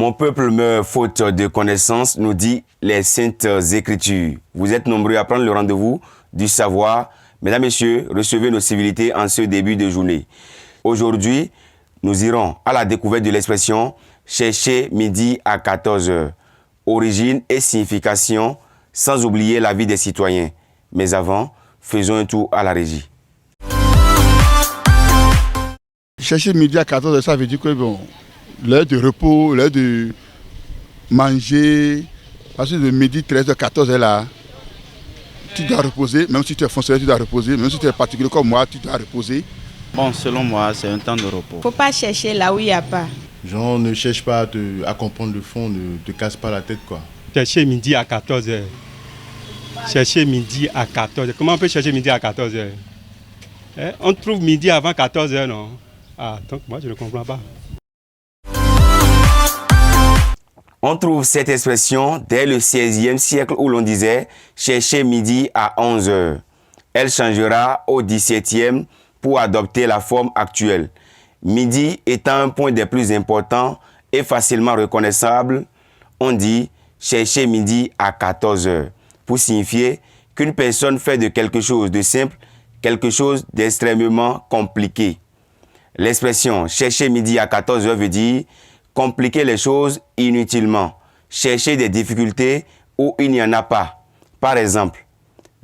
Mon peuple meurt faute de connaissances, nous dit les Saintes Écritures. Vous êtes nombreux à prendre le rendez-vous du savoir. Mesdames, Messieurs, recevez nos civilités en ce début de journée. Aujourd'hui, nous irons à la découverte de l'expression « chercher midi à 14h ». Origine et signification, sans oublier la vie des citoyens. Mais avant, faisons un tour à la régie. Chercher midi à 14h, ça veut dire que bon, l'heure de repos, l'heure de manger, parce que de midi 13h, 14h là, tu dois reposer, même si tu es fonctionnaire, tu dois reposer, même si tu es particulier comme moi, tu dois reposer. Bon, selon moi, c'est un temps de repos. Il ne faut pas chercher là où il n'y a pas. Genre, ne cherche pas à comprendre le fond, ne te casse pas la tête, quoi. Chercher midi à 14h. Chercher midi à 14h. Comment on peut chercher midi à 14h? On trouve midi avant 14h, non? Ah, donc moi je ne comprends pas. On trouve cette expression dès le XVIe siècle où l'on disait « chercher midi à 11h ». Elle changera au XVIIe pour adopter la forme actuelle. Midi étant un point des plus importants et facilement reconnaissable, on dit « chercher midi à 14h » pour signifier qu'une personne fait de quelque chose de simple quelque chose d'extrêmement compliqué. L'expression « chercher midi à 14h » veut dire compliquer les choses inutilement, chercher des difficultés où il n'y en a pas. Par exemple,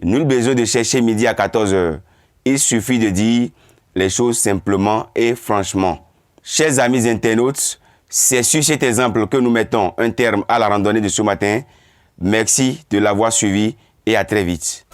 nul besoin de chercher midi à 14h. Il suffit de dire les choses simplement et franchement. Chers amis internautes, c'est sur cet exemple que nous mettons un terme à la randonnée de ce matin. Merci de l'avoir suivi et à très vite.